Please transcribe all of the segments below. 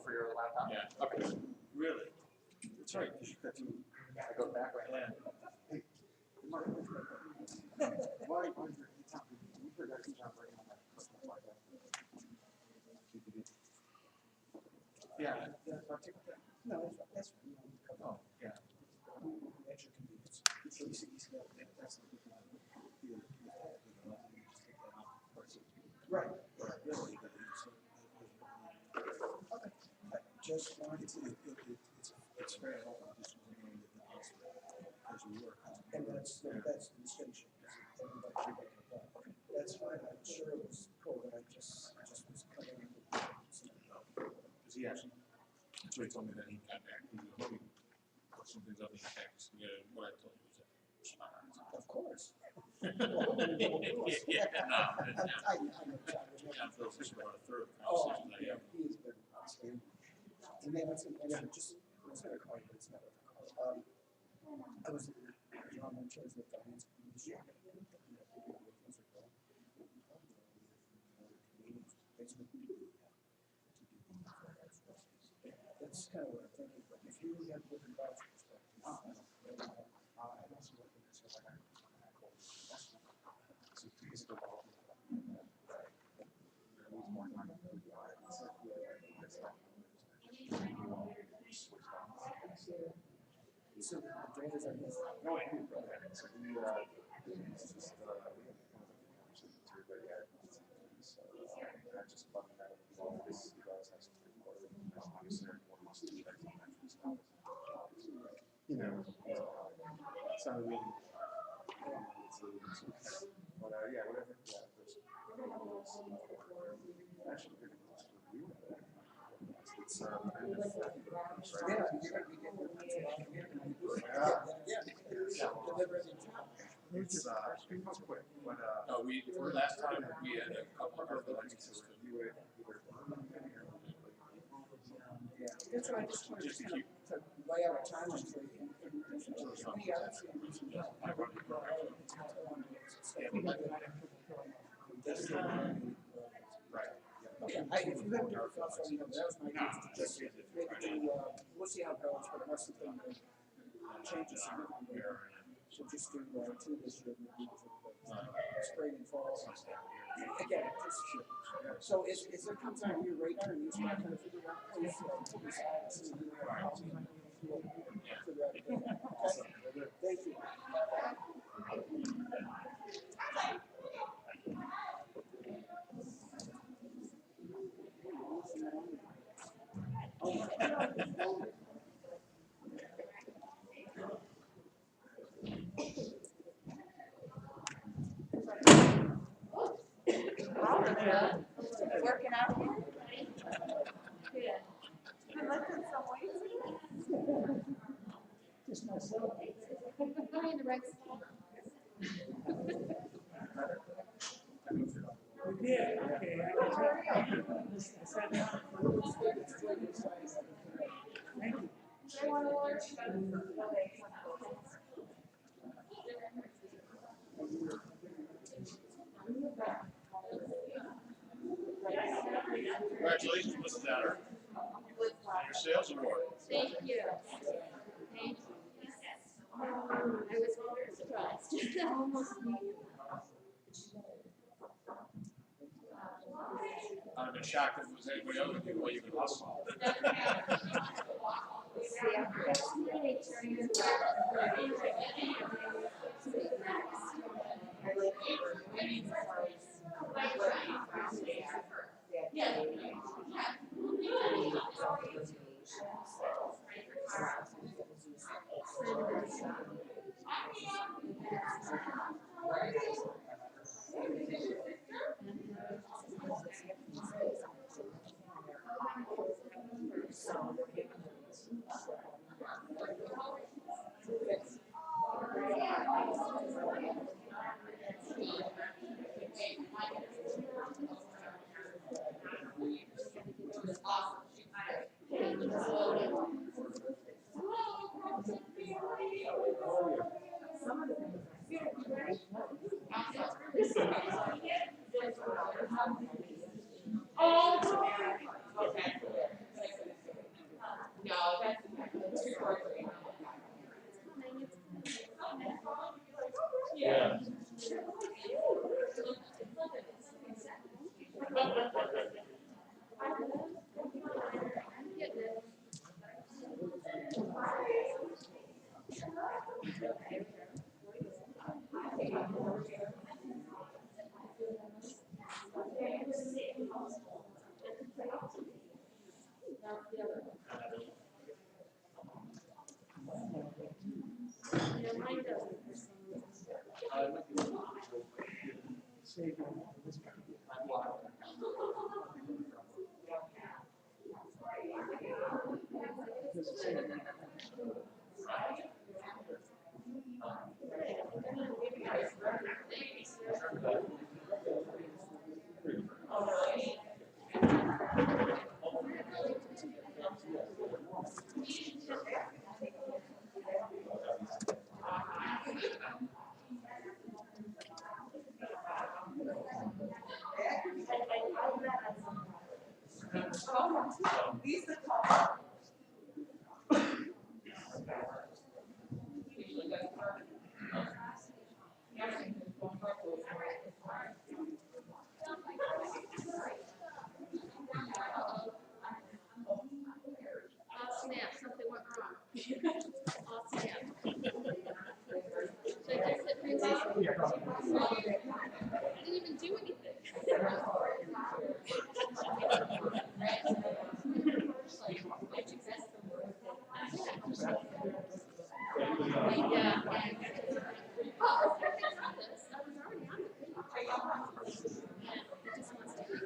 For your laptop? Yeah. Okay. Really? That's right. I go back right now. Hey, why is your you forgot to jump right on that Christmas like that? Yeah. No, that's oh, yeah. Extra convenience. It's easy. That's the right. Really. Just wanted it's very helpful just knowing that the hospital as you work. And that's the distinction. That's fine. I'm sure it was cool, but I just was coming in. Because he actually, that's what he told me that he got back. He put some things up in the text. What I told you was that. Of course. Yeah, no. I know. John feels this about a third of the conversation that I have. He has been outstanding. And then it's not a call, but it's not a call. I was in charge of the finance committee. That's kind of what I'm thinking. But if you really have different vouchers, I also look at this like so please go all so the drivers are missing. No, I didn't know that. So we it's just we have kind of a conversation too, but yeah, so I just love that. This you guys have some pretty important information. Obviously, everyone wants to check some extra stuff. So really, but yeah, whatever. Yeah, actually pretty close to the view. It's it's quick, but no, for last time we had a couple of elections. Yeah, that's what I just wanted to lay out a timeline for you. Right. Okay. If you have different thoughts on that was my just maybe do, we'll see how it goes, but unless something changes significantly, so just do 2 this year, maybe spring and fall. Again, just so if it comes out of your radar and you start trying to figure it out, please thank you. Working out here? Good. Been lifting some weights? Just myself. Am I in the right spot? We did. Okay. I sat down. Thank you. Congratulations, Mrs. Adder. Your sales award. Thank you. Thank you. I was very surprised. Almost I'd have been shocked if it was anybody other than what you could hustle. mine doesn't for some reason. Save on this part. Does it say it? Oh snap, something went wrong. Oh snap. Should I just sit right there? I didn't even do anything. Yeah. Oh, I think on this. I was already on the page. It just wants to be.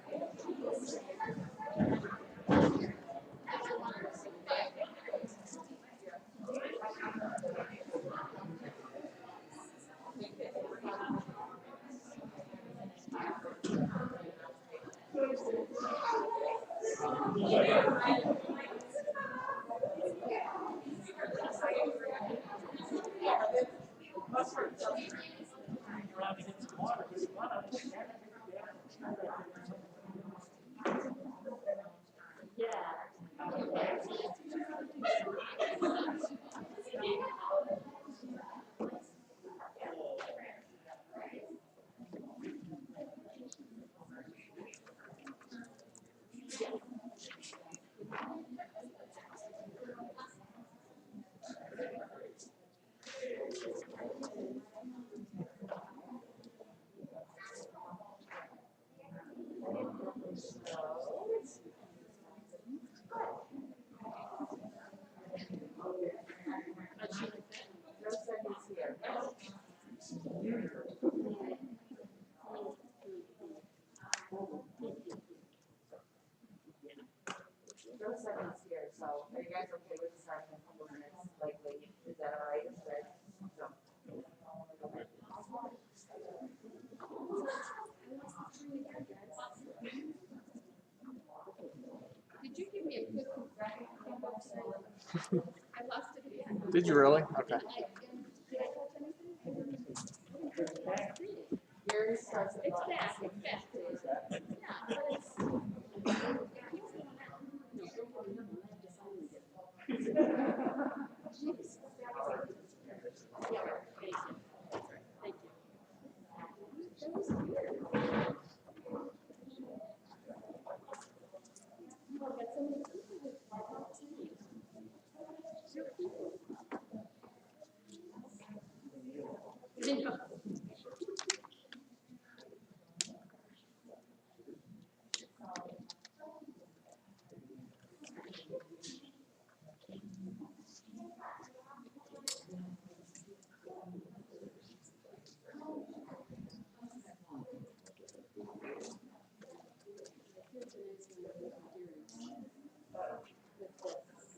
Joe Seven's here, so are you guys okay with starting in a couple minutes, like late? Is that all right? Is that, so. Did you give me a quick website? I lost it again. Did you really? Okay. Did I touch anything? Yours starts at It's about back, it's back. Yeah, but it's. It keeps going out. No, don't worry, no, I have to sign it again. Jeez. Yeah, thank you. Thank you. That was weird. Oh, I got so many people with zero people. I know.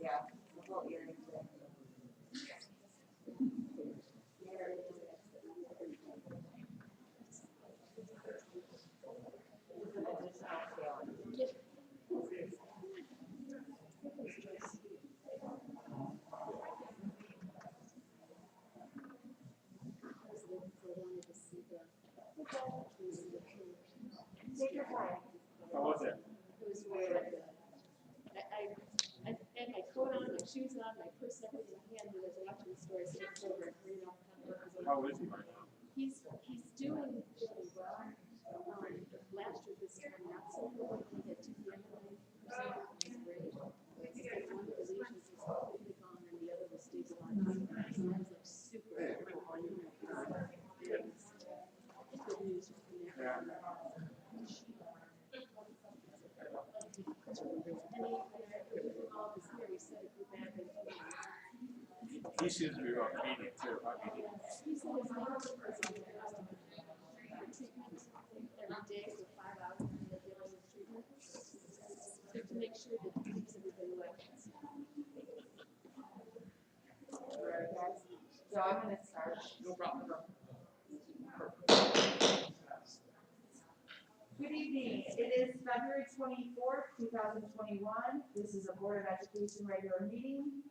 yeah, the whole earring thing. It's an additional feeling. Take your time. How was it? It was weird. I had my coat on, my shoes on, my purse and everything in hand, and I was watching the story, so I went over and bring up. How is he right now? He's doing really well. Last year this time not so well. He had 2 procedures, was great. He said one of the lesions was completely gone and the other was stabilized. So I was like super. Good news from there. And he all this here, he said it grew badly. He seems to be obedient too. Obedient. He said his neighbor was on the treatment every day for 5 hours and they're giving his treatment to make sure that he keeps everybody well. Alright, guys. So I'm gonna start. No problem. Good evening. It is February 24th, 2021. This is a Board of Education regular meeting.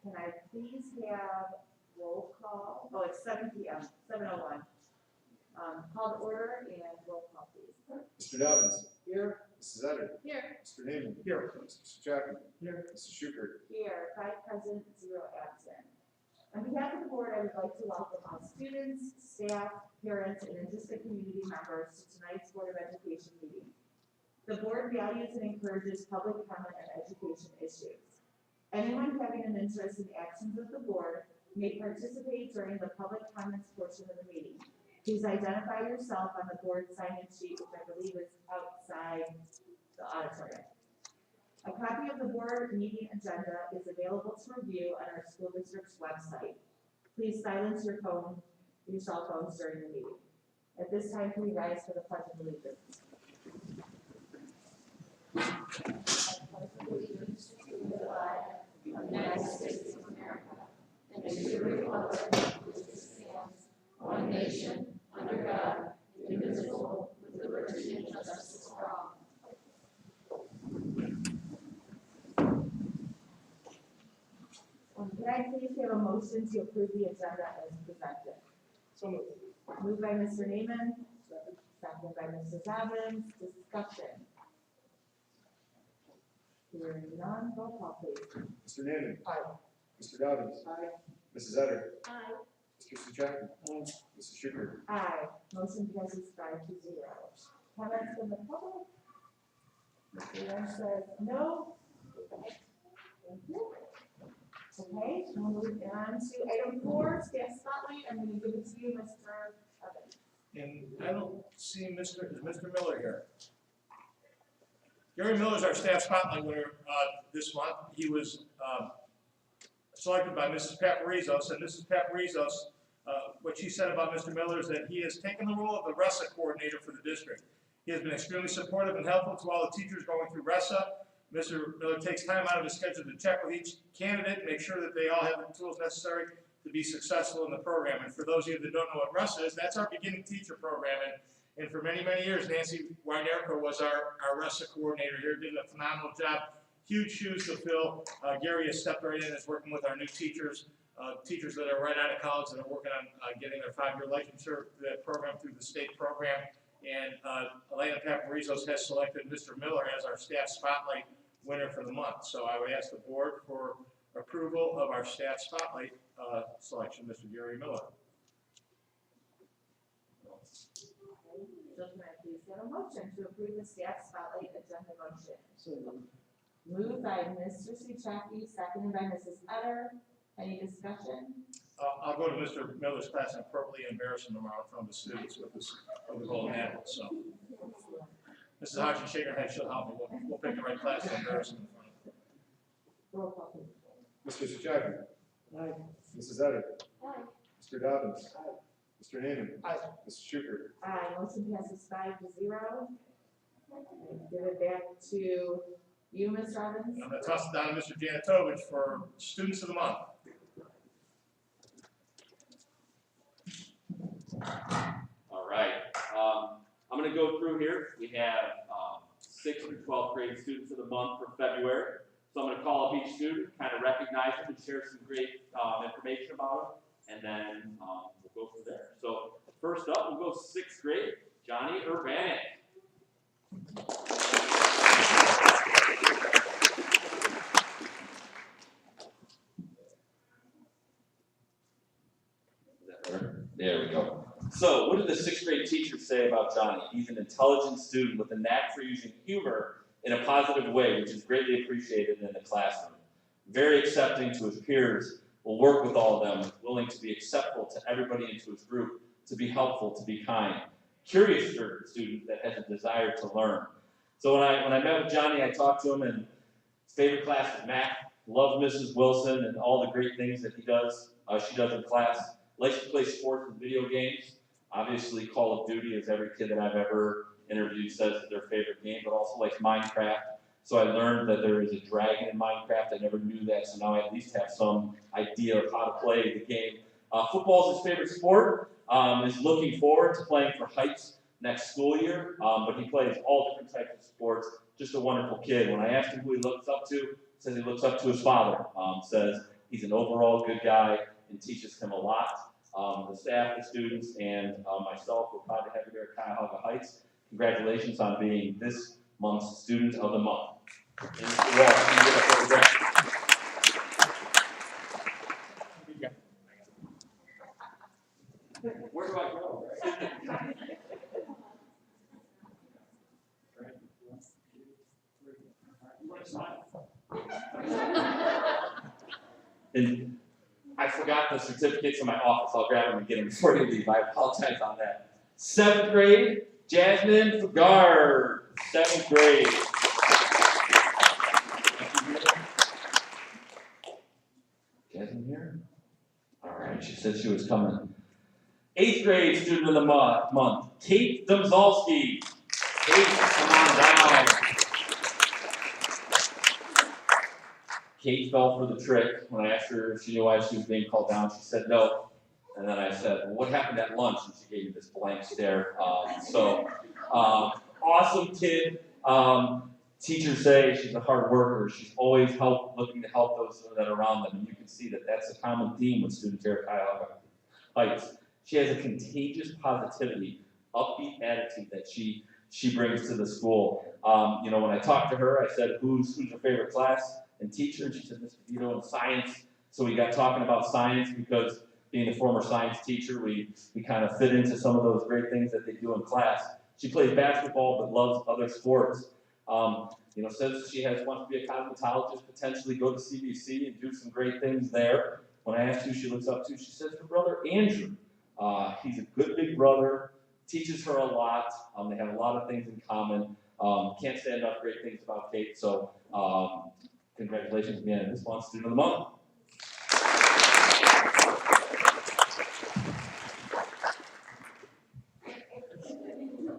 Can I please have roll call? Oh, it's 7 p.m., 7:01. Call to order and roll call, please. Mr. Dobbins. Here. Mrs. Etter. Here. Mr. Neiman. Here. Mr. Chapman. Here. Mrs. Schubert. Here, 5 present, 0 absent. On behalf of the board, I would like to welcome all students, staff, parents, and interested community members to tonight's Board of Education meeting. The board values and encourages public comment on education issues. Anyone having an interest in the actions of the board may participate during the public comments portion of the meeting. Please identify yourself on the board sign-in sheet, which I believe is outside the auditorium. A copy of the board meeting agenda is available to review on our school district's website. Please silence your cell phones during the meeting. At this time, can we rise for the Pledge of Allegiance? I pledge allegiance to the flag of the United States of America and to the republic which stands one nation under God, indivisible, with liberty and justice for all. Can I please have a motion to approve the agenda as presented? So moved. Moved by Mr. Neiman, second by Mr. Dobbins. Discussion. Hearing none, roll call please. Mr. Neiman. Aye. Mr. Dobbins. Aye. Mrs. Etter. Aye. Mr. Chapman. Aye. Mrs. Schubert. Aye. Motion passes 5-0. Comments from the public? Mr. Young says no. Thank you. Okay, we'll move on to item 4, staff spotlight. I'm going to give it to you, Mr. Evans. And I don't see is Mr. Miller here. Gary Miller is our staff spotlight winner this month. He was selected by Mrs. Paparizos, and Mrs. Paparizos, what she said about Mr. Miller is that he has taken the role of the RESA coordinator for the district. He has been extremely supportive and helpful to all the teachers going through RESA. Mr. Miller takes time out of his schedule to check with each candidate, make sure that they all have the tools necessary to be successful in the program. And for those of you that don't know what RESA is, that's our beginning teacher program. And for many, many years, Nancy Weinerko was our RESA coordinator here, did a phenomenal job. Huge shoes to fill. Gary has stepped right in and is working with our new teachers, teachers that are right out of college that are working on getting their 5-year licensure program through the state program. And Elena Paparizos has selected Mr. Miller as our staff spotlight winner for the month. So I would ask the board for approval of our staff spotlight selection, Mr. Gary Miller. So can I please have a motion to approve the staff spotlight agenda motion? So moved. Moved by Mr. Suchaki, seconded by Mrs. Etter. Any discussion? I'll go to Mr. Miller's class and appropriately embarrass him tomorrow in front of the students with the golden apple. So Mrs. Hodgson, shake her head, she'll help me. We'll pick the right class to embarrass him in front of. Roll call please. Mr. Chapman. Aye. Mrs. Etter. Aye. Mr. Dobbins. Aye. Mr. Neiman. Aye. Mrs. Schubert. Aye, motion passes 5-0. Give it back to you, Ms. Robbins. I'm going to toss it down to Mr. Janitovich for Students of the Month. All right, I'm going to go through here. We have 6th through 12th grade students of the month for February. So I'm going to call up each student, kind of recognize them and share some great information about them, and then we'll go from there. So first up, we'll go 6th grade, Johnny Urbanik. Is that better? There we go. So, what did the 6th grade teachers say about Johnny? He's an intelligent student with a knack for using humor in a positive way, which is greatly appreciated in the classroom. Very accepting to his peers, will work with all of them, willing to be acceptable to everybody into his group, to be helpful, to be kind. Curious student that has a desire to learn. So when I met with Johnny, I talked to him, and his favorite class was math. loves Mrs. Wilson and all the great things that she does in class. Likes to play sports and video games. Obviously, Call of Duty, as every kid that I've ever interviewed says is their favorite game, but also likes Minecraft. So I learned that there is a dragon in Minecraft. I never knew that, so now I at least have some idea of how to play the game. Football is his favorite sport. Is looking forward to playing for Heights next school year, but he plays all different types of sports. Just a wonderful kid. When I asked him who he looks up to, he says he looks up to his father. Says he's an overall good guy and teaches him a lot. The staff, the students, and myself, we're proud to have you here at Cuyahoga Heights. Congratulations on being this month's Student of the Month. And Mr. Walsh, can you get a photograph? Where do I go? And I forgot the certificates in my office. I'll grab them and get them before you leave. I apologize on that. 7th grade, Jasmine Fugard. 7th grade. Jasmine here? All right, she said she was coming. 8th grade student of the month, Kate Domzalski. Kate, come on down. Kate fell for the trick. When I asked her if she knew why she was being called down, she said no. And then I said, well, what happened at lunch? And she gave me this blank stare. Awesome kid. Teachers say she's a hard worker. She's always looking to help those that are around them. And you can see that that's a common theme with students here at Cuyahoga Heights. She has a contagious positivity, upbeat attitude that she brings to the school. When I talked to her, I said, who's your favorite class and teacher? And she said, Mr. Vito in science. So we got talking about science because being a former science teacher, we kind of fit into some of those great things that they do in class. She plays basketball but loves other sports. Says she wants to be a cosmetologist, potentially go to CBC and do some great things there. When I asked who she looks up to, she says her brother Andrew. He's a good big brother, teaches her a lot. They have a lot of things in common. Can't say enough great things about Kate. So congratulations again, this month's Student of the Month.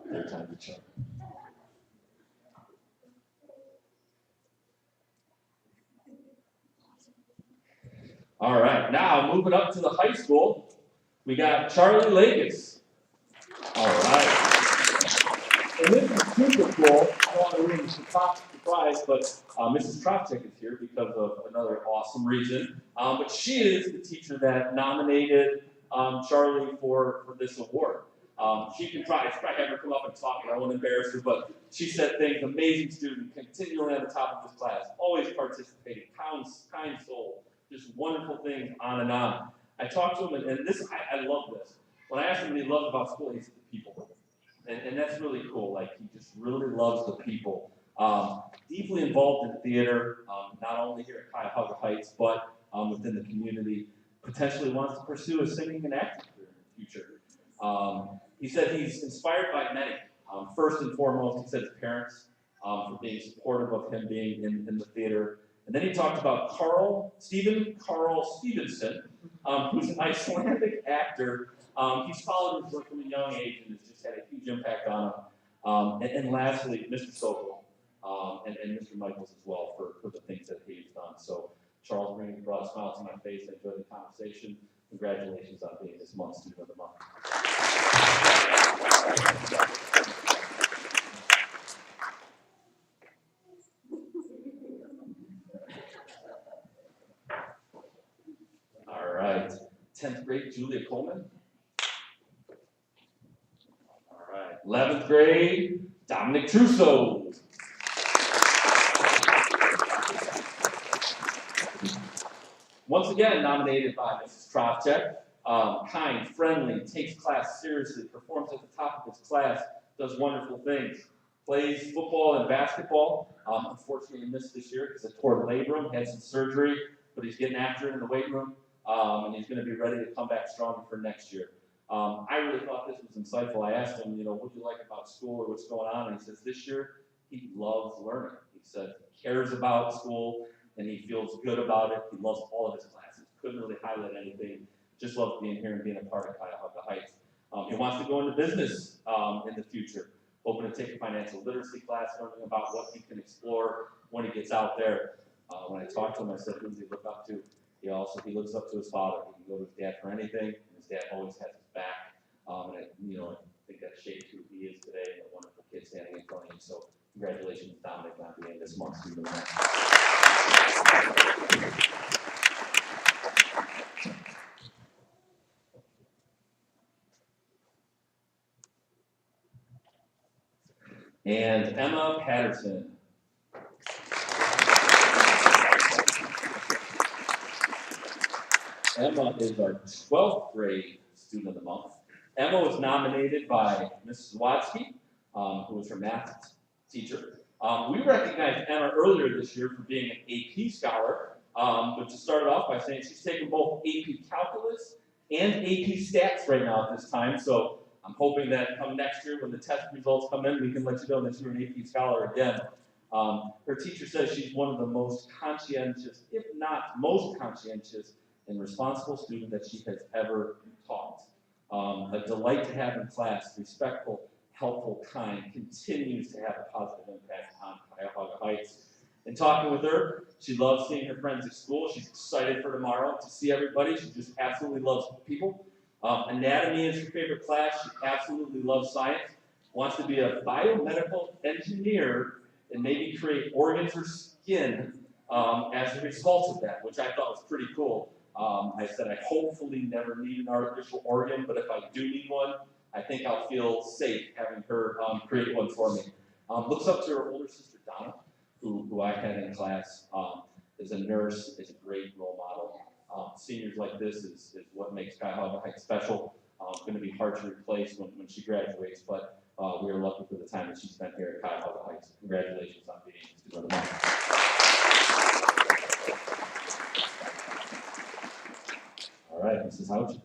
Their time to check. All right, now moving up to the high school, we got Charlie Lakis. All right. And this is super cool. I don't want to ruin the surprise, but Mrs. Kravchuk is here because of another awesome reason. But she is the teacher that nominated Charlie for this award. She can probably have her come up and talk, and I won't embarrass her, but she said things, amazing student, continually at the top of his class, always participating, kind soul, just wonderful things on and on. I talked to him, and this, I love this. When I asked him what he loved about school, he said the people. And that's really cool. Like, he just really loves the people. Deeply involved in theater, not only here at Cuyahoga Heights, but within the community. Potentially wants to pursue a singing and acting career in the future. He said he's inspired by many. First and foremost, he said his parents for being supportive of him being in the theater. And then he talked about Carl Stevenson, who's an Icelandic actor. He's followed his work from a young age and has just had a huge impact on him. And lastly, Mr. Sokol and Mr. Michaels as well for the things that he's done. So Charles brought a smile to my face. I enjoyed the conversation. Congratulations on being this month's Student of the Month. All right, 10th grade, Julia Coleman. All right, 11th grade, Dominic Trousseau. Once again, nominated by Mrs. Kravchuk. Kind, friendly, takes class seriously, performs at the top of his class, does wonderful things. Plays football and basketball. Unfortunately, he missed this year because he tore labrum, had some surgery, but he's getting after it in the weight room, and he's going to be ready to come back stronger for next year. I really thought this was insightful. I asked him, what do you like about school or what's going on? And he says this year he loves learning. He said he cares about school. and he feels good about it. He loves all of his classes. Couldn't really highlight anything. Just loves being here and being a part of Cuyahoga Heights. He wants to go into business in the future, hoping to take a financial literacy class, learning about what he can explore when he gets out there. When I talked to him, I said, who does he look up to? He looks up to his father. He can go to his dad for anything, and his dad always has his back. And I think that shaped who he is today, a wonderful kid standing in front of you. So congratulations, Dominic, on being this month's student of the month. And Emma Patterson. Emma is our 12th grade student of the month. Emma was nominated by Mrs. Watsky, who was her math teacher. We recognized Emma earlier this year for being an AP scholar, but to start it off by saying she's taken both AP Calculus and AP Stats right now at this time, so I'm hoping that come next year when the test results come in, we can let you know that you're an AP scholar again. Her teacher says she's one of the most conscientious, if not most conscientious, and responsible student that she has ever taught. A delight to have in class, respectful, helpful, kind, continues to have a positive impact on Cuyahoga Heights. In talking with her, she loves seeing her friends at school. She's excited for tomorrow to see everybody. She just absolutely loves people. Anatomy is her favorite class. She absolutely loves science. Wants to be a biomedical engineer and maybe create organs or skin as a result of that, which I thought was pretty cool. I said I hopefully never need an artificial organ, but if I do need one, I think I'll feel safe having her create one for me. Looks up to her older sister Donna, who I had in class, is a nurse, is a great role model. Seniors like this is what makes Cuyahoga Heights special. It's going to be hard to replace when she graduates, but we are lucky for the time that she spent here at Cuyahoga Heights. Congratulations on being student of the month. All right, Mrs. Houch.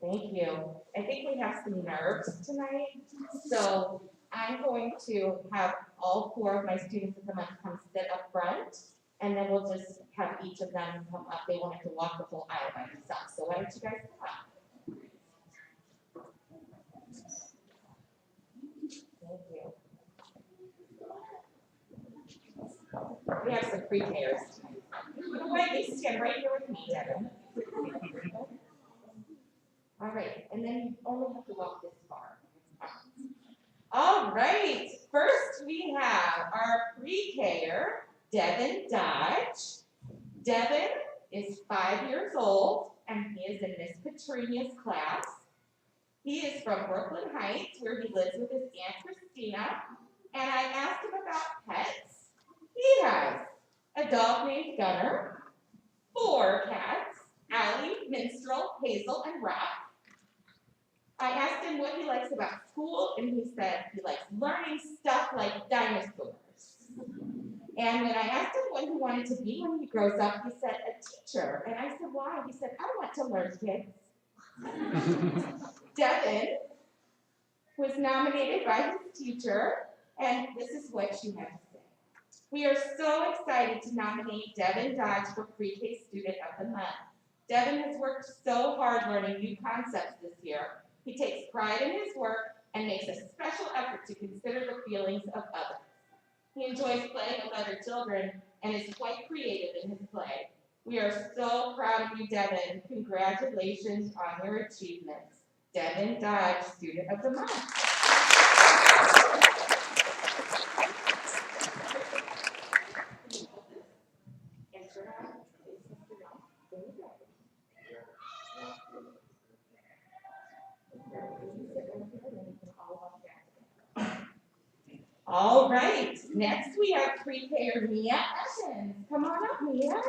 Thank you. I think we have some nerves tonight, so I'm going to have all 4 of my students of the month come sit up front, and then we'll just have each of them come up. They won't have to walk the whole aisle by themselves. So why don't you guys come up? Thank you. We have some pre-Kers. You know what? You stand right here with me, Devin. All right, and then you only have to walk this far. All right, first we have our pre-Ker, Devin Dodge. Devin is 5 years old, and he is in Miss Petrinia's class. He is from Brooklyn Heights, where he lives with his Aunt Christina, and I asked him about pets. He has a dog named Gunner, 4 cats, Allie, Minstrel, Hazel, and Rock. I asked him what he likes about school, and he said he likes learning stuff like dinosaurs. And when I asked him what he wanted to be when he grows up, he said a teacher. And I said, why? He said, I want to learn kids. Devin was nominated by his teacher, and this is what she had to say. We are so excited to nominate Devin Dodge for Pre-K Student of the Month. Devin has worked so hard learning new concepts this year. He takes pride in his work and makes a special effort to consider the feelings of others. He enjoys playing with other children and is quite creative in his play. We are so proud of you, Devin. Congratulations on your achievements. Devin Dodge, Student of the Month. All right, next we have pre-K Mia Evans. Come on up, Mia.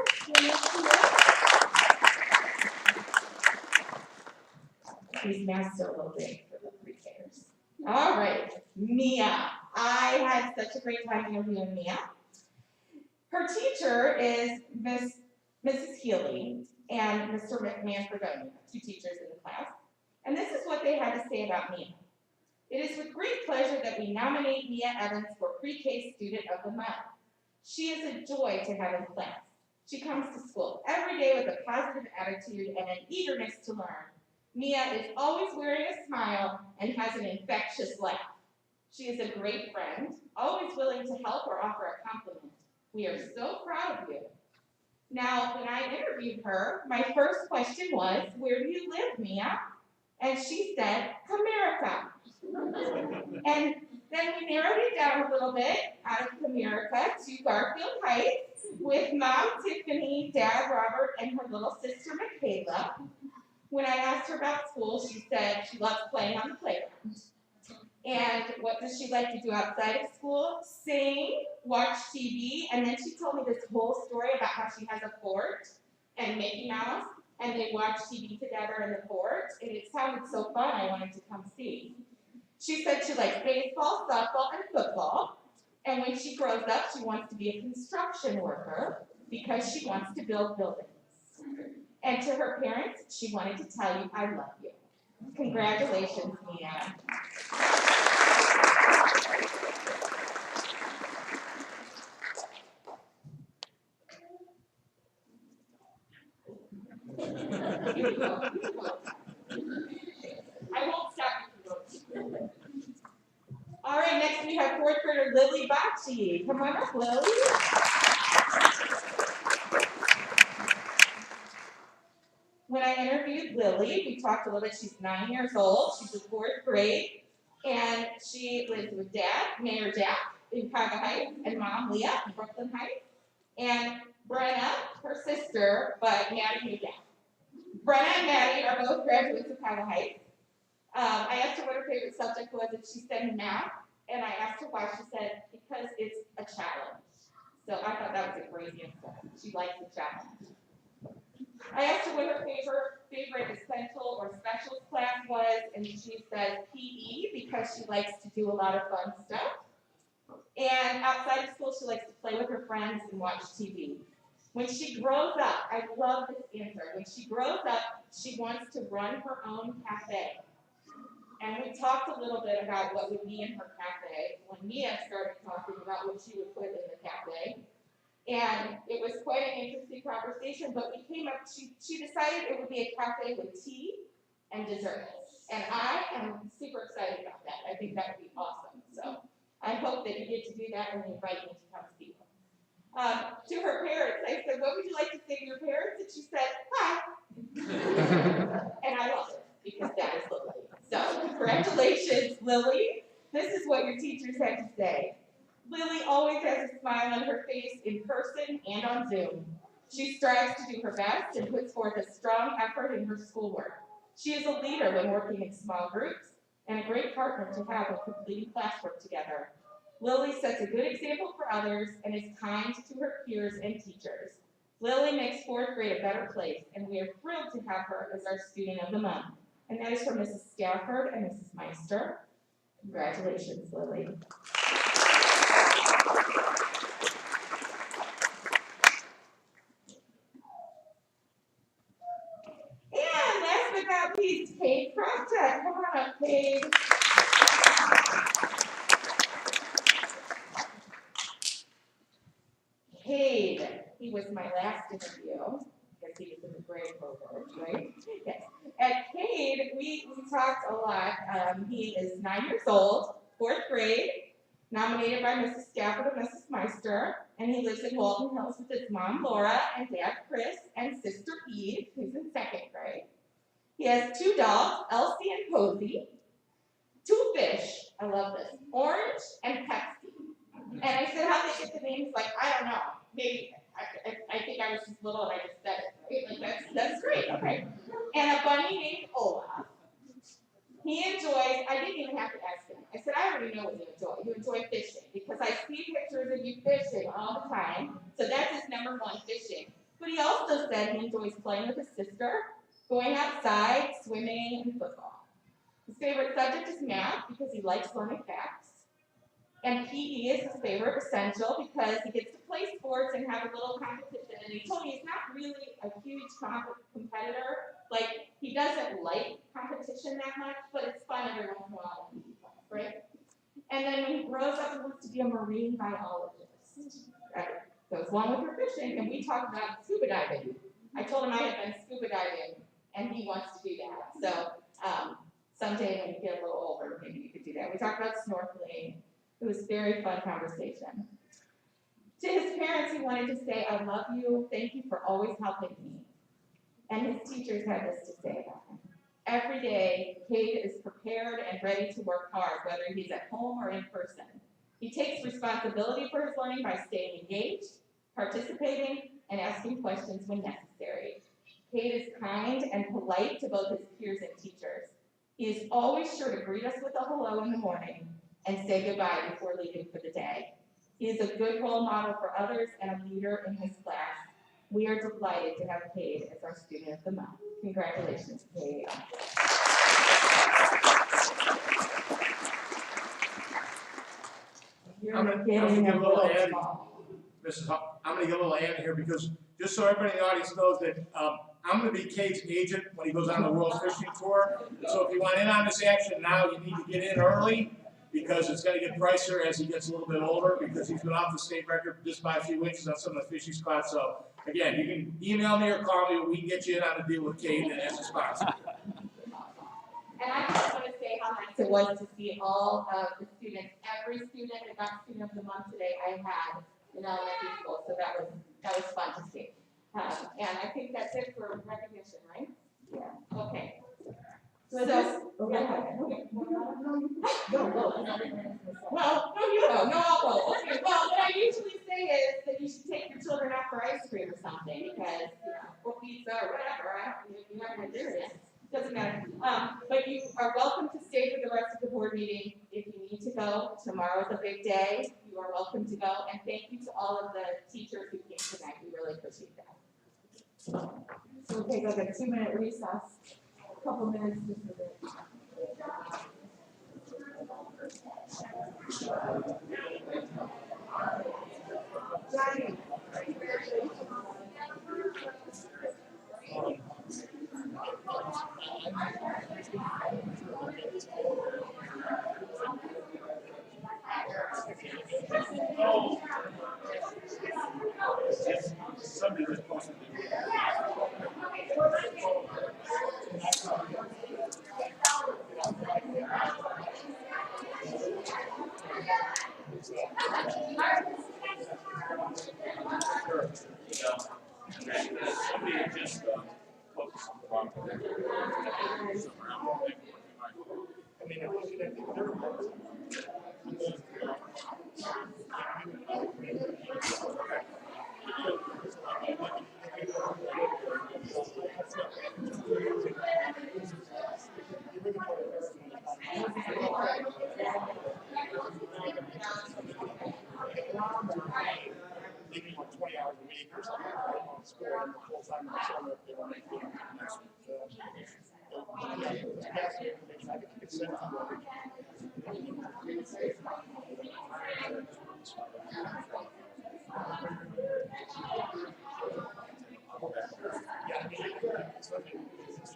These masks are a little big for the pre-Kers. All right, Mia. I had such a great time interviewing Mia. Her teacher is Mrs. Healy and Mr. Manfredoni, 2 teachers in the class. And this is what they had to say about Mia. It is with great pleasure that we nominate Mia Evans for Pre-K Student of the Month. She is a joy to have in class. She comes to school every day with a positive attitude and an eagerness to learn. Mia is always wearing a smile and has an infectious laugh. She is a great friend, always willing to help or offer a compliment. We are so proud of you. Now, when I interviewed her, my first question was, where do you live, Mia? And she said, Comerica. And then we narrowed it down a little bit out of Comerica to Garfield Heights with Mom Tiffany, Dad Robert, and her little sister Michaela. When I asked her about school, she said she loves playing on the playground. And what does she like to do outside of school? Sing, watch TV, and then she told me this whole story about how she has a fort and Mickey Mouse, and they watch TV together in the fort, and it sounded so fun I wanted to come see. She said she likes baseball, softball, and football, and when she grows up, she wants to be a construction worker because she wants to build buildings. And to her parents, she wanted to tell you, I love you. Congratulations, Mia. I won't stop you. All right, next we have fourth grader Lily Bocci. Come on up, Lily. When I interviewed Lily, we talked a little bit. She's 9 years old. She's in fourth grade, and she lives with Dad, Mayor Jack, in Cuyahoga Heights, and Mom Leah in Brooklyn Heights, and Brenna, her sister, but Maddie knew Dad. Brenna and Maddie are both graduates of Cuyahoga Heights. I asked her what her favorite subject was, and she said math. And I asked her why. She said because it's a challenge. So I thought that was a great answer. She likes the challenge. I asked her what her favorite essential or specials class was, and she said PE because she likes to do a lot of fun stuff. And outside of school, she likes to play with her friends and watch TV. When she grows up, I love this answer. When she grows up, she wants to run her own cafe. And we talked a little bit about what would be in her cafe when Mia started talking about what she would put in the cafe. And it was quite an interesting conversation, but we came up, she decided it would be a cafe with tea and desserts. And I am super excited about that. I think that would be awesome. So I hope that you get to do that and invite me to come see her. To her parents, I said, what would you like to say to your parents? And she said, hi. And I love it because that is Lily. So congratulations, Lily. This is what your teachers had to say. Lily always has a smile on her face in person and on Zoom. She strives to do her best and puts forth a strong effort in her schoolwork. She is a leader when working in small groups and a great partner to have when completing classwork together. Lily sets a good example for others and is kind to her peers and teachers. Lily makes fourth grade a better place, and we are thrilled to have her as our Student of the Month. And that is from Mrs. Stafford and Mrs. Meister. Congratulations, Lily. And last but not least, Cade Crosscheck. Come on up, Cade. Cade, he was my last interview, because he was in the grade cohort, right? Yes. At Cade, we talked a lot. He is 9 years old, fourth grade, nominated by Mrs. Stafford and Mrs. Meister, and he lives in Walton Hills with his mom, Laura, and dad, Chris, and sister Eve, who's in second grade. He has 2 dogs, Elsie and Posey, 2 fish, I love this, Orange and Pepsi. And I said, how'd they get the names? Like, I don't know. Maybe, I think I was just little and I just said it, right? Like, that's great, okay. And a bunny named Olaf. He enjoys, I didn't even have to ask him. I said, I already know what you enjoy. You enjoy fishing, because I see pictures of you fishing all the time. So that's his number 1, fishing. But he also said he enjoys playing with his sister, going outside, swimming, and football. His favorite subject is math, because he likes learning facts. And PE is his favorite essential because he gets to play sports and have a little competition. And he told me he's not really a huge competitor. Like, he doesn't like competition that much, but it's fun every once in a while in PE class, right? And then when he grows up, he wants to be a marine biologist. goes along with her fishing, and we talked about scuba diving. I told him I had been scuba diving, and he wants to do that. So someday when you get a little older, maybe you could do that. We talked about snorkeling. It was a very fun conversation. To his parents, he wanted to say, I love you. Thank you for always helping me. And his teachers had this to say about him. Every day, Cade is prepared and ready to work hard, whether he's at home or in person. He takes responsibility for his learning by staying engaged, participating, and asking questions when necessary. Cade is kind and polite to both his peers and teachers. He is always sure to greet us with a hello in the morning and say goodbye before leaving for the day. He is a good role model for others and a leader in his class. We are delighted to have Cade as our Student of the Month. Congratulations, Cade. I'm gonna give a little ad, I'm gonna give a little ad here because just so everybody in the audience knows that I'm gonna be Cade's agent when he goes on the World Fishing Tour. So if you want in on this action now, you need to get in early because it's gonna get pricier as he gets a little bit older because he's been off the state record just by a few inches on some of the fish he's caught. So again, you can email me or call me. We can get you in on a deal with Cade and as a sponsor. And I just want to say how nice it was to see all of the students, every student that got Student of the Month today I had in elementary school, so that was fun to see. And I think that's it for recognition, right? Yeah. Okay. So, go ahead. Well, no, you go. No, I'll go. Okay. Well, what I usually say is that you should take your children out for ice cream or something because, or pizza or whatever. You're not going to do it. Doesn't matter. But you are welcome to stay for the rest of the board meeting. If you need to go, tomorrow's a big day. You are welcome to go. And thank you to all of the teachers who came tonight. We really appreciate that. So we'll take like a 2-minute recess. A couple minutes just for this. Johnny. Somebody was posting somebody just focused on the wrong thing. I mean, it was maybe like 20 hours a week or something on school and full time in the summer if they want to do next week. It's fascinating information. I think you could send it to them. Yeah, I mean, especially this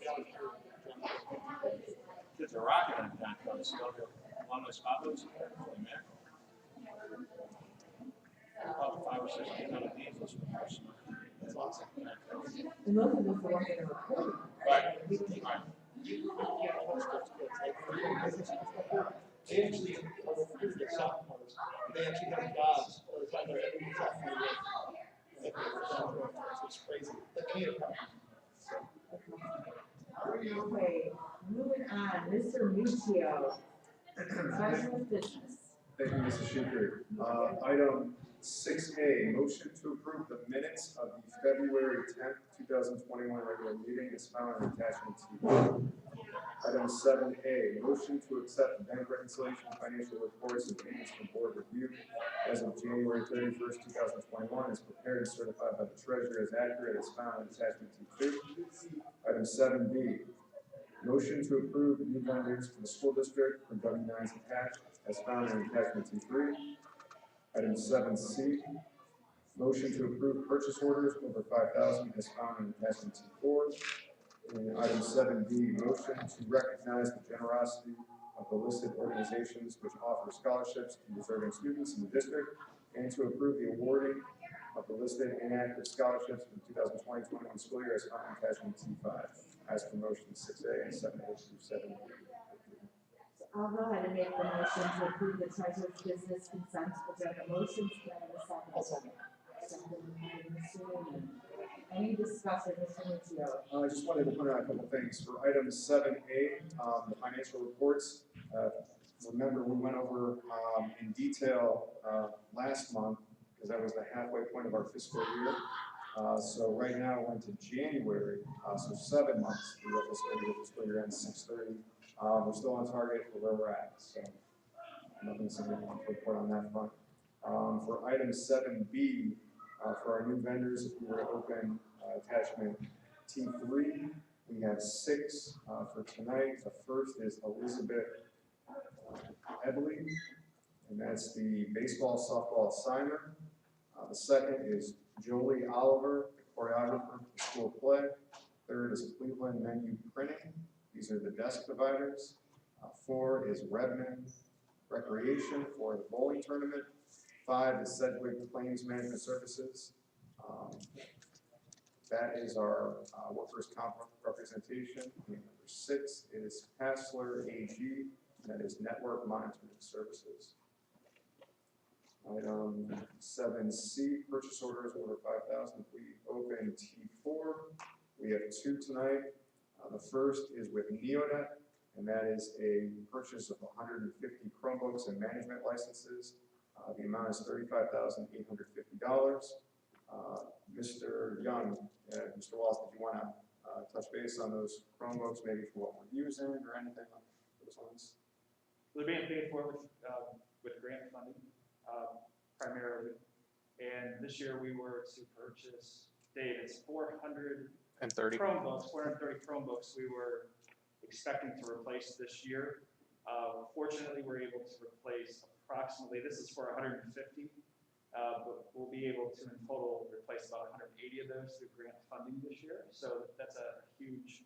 John Carroll for sure. Kids are rocking on John Carroll. So one of those spotlights in there, holy man. About 5 or 6 people on the team. That's awesome. And most of them are ones that are recording. Right. You can't trust those kids. They actually are recruited as sophomores. They actually have jobs by the time they're in sophomore year. It's crazy. They need a company. Okay, moving on, Mr. Muccio. Starting with business. Thank you, Mrs. Schuker. Item 6A, motion to approve the minutes of the February 10th, 2021 regular meeting is found in attachment T. Item 7A, motion to accept the bank reconciliation financial reports and payments from board review as of January 31st, 2021 is prepared and certified by the treasurer as accurate as found in attachment T2. Item 7B, motion to approve new vendors for the school district for W-9s attached as found in attachment T3. Item 7C, motion to approve purchase orders over 5,000 as found in attachment T4. And item 7D, motion to recognize the generosity of the listed organizations which offer scholarships to deserving students in the district, and to approve the awarding of the listed inactive scholarships for the 2020-21 school year as found in attachment T5, as for motion 6A and 7A through 7B. I'll go ahead and make the motion to approve the treasurer's business consent agenda motions. Can I have a second? Second by Mr. Newman. Any discussion, Mr. Nuccio? I just wanted to point out a couple things. For item 7A, the financial reports, remember we went over in detail last month, because that was the halfway point of our fiscal year. So right now we're into January, so 7 months through the fiscal year ends 6/30. We're still on target for where we're at, so nothing significant to report on that front. For item 7B, for our new vendors, if we were to open attachment T3, we have 6 for tonight. The first is Elizabeth Edley, and that's the baseball softball signer. The second is Jolie Oliver, the choreographer for school play. Third is Cleveland Menu Printing. These are the desk providers. 4 is Redmond Recreation for the bowling tournament. 5 is Sedgwick Claims Management Services. That is our workers' comp representation. And number 6 is Hassler AG. That is Network Monitoring Services. Item 7C, purchase orders over 5,000. We open T4. We have 2 tonight. The first is with Neonet, and that is a purchase of 150 Chromebooks and management licenses. The amount is $35,850. Mr. Young, Mr. Wallace, did you want to touch base on those Chromebooks, maybe for what we're using or anything like those ones? They're being paid for with grant funding, primarily. And this year we were to purchase, Dave, it's 430 Chromebooks we were expecting to replace this year. Fortunately, we're able to replace approximately, this is for 150, but we'll be able to in total replace about 180 of those through grant funding this year. So that's a huge